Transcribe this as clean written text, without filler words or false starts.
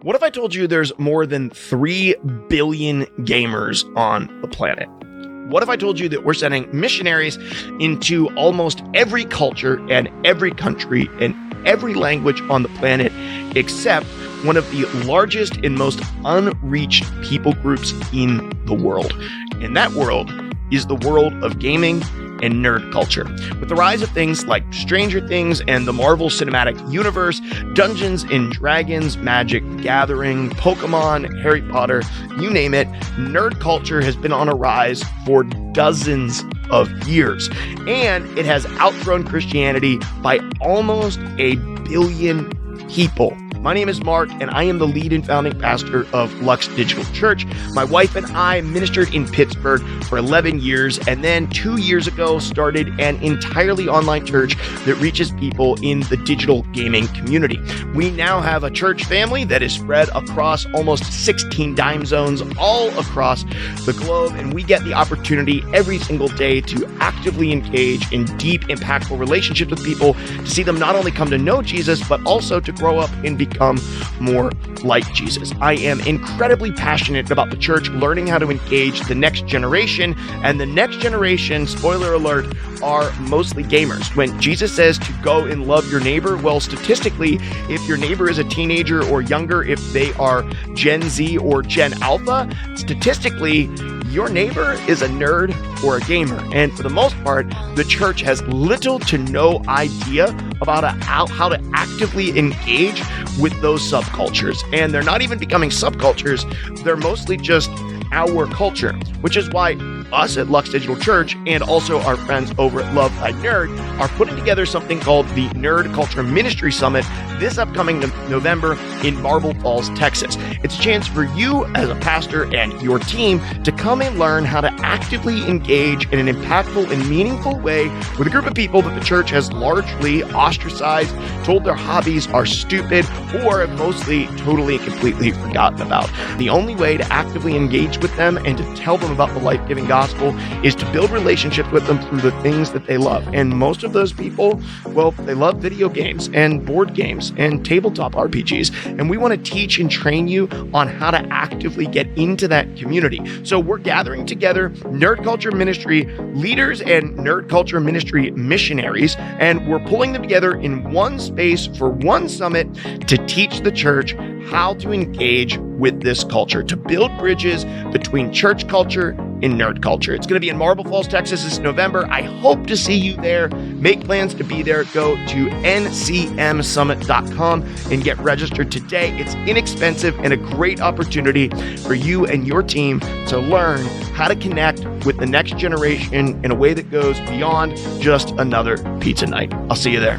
What if I told you there's more than 3 billion gamers on the planet? What if I told you that we're sending missionaries into almost every culture and every country and every language on the planet except one of the largest and most unreached people groups in the world? And that world is the world of gaming and nerd culture. With the rise of things like Stranger Things and the Marvel Cinematic Universe, Dungeons and Dragons, Magic the Gathering, Pokemon, Harry Potter, you name it, nerd culture has been on a rise for dozens of years. And it has outgrown Christianity by almost 1 billion people. My name is Mark, and I am the lead and founding pastor of Lux Digital Church. My wife and I ministered in Pittsburgh for 11 years, and then 2 years ago started an entirely online church that reaches people in the digital gaming community. We now have a church family that is spread across almost 16 time zones all across the globe, and we get the opportunity every single day to actively engage in deep, impactful relationships with people, to see them not only come to know Jesus, but also to grow up and become more like Jesus. I am incredibly passionate about the church learning how to engage the next generation, and the next generation, spoiler alert, are mostly gamers. When Jesus says to go and love your neighbor, well, statistically, if your neighbor is a teenager or younger, if they are Gen Z or Gen Alpha, statistically, your neighbor is a nerd or a gamer. And for the most part, the church has little to no idea about how to actively engage with those subcultures. And they're not even becoming subcultures. They're mostly just our culture, which is why us at Lux Digital Church and also our friends over at Love Thy Nerd are putting together something called the Nerd Culture Ministry Summit this upcoming November in Marble Falls, Texas. It's a chance for you as a pastor and your team to come and learn how to actively engage in an impactful and meaningful way with a group of people that the church has largely ostracized, told their hobbies are stupid, or have mostly totally and completely forgotten about. The only way to actively engage with them and to tell them about the life-giving gospel is to build relationships with them through the things that they love. And most of those people, well, they love video games and board games and tabletop RPGs. And we want to teach and train you on how to actively get into that community. So we're gathering together nerd culture ministry leaders and nerd culture ministry missionaries, and we're pulling them together in one space for one summit to teach the church how to engage with this culture, to build bridges between church culture and nerd culture. It's going to be in Marble Falls, Texas this November. I hope to see you there. Make plans to be there. Go to ncmsummit.com and get registered today. It's inexpensive and a great opportunity for you and your team to learn how to connect with the next generation in a way that goes beyond just another pizza night. I'll see you there.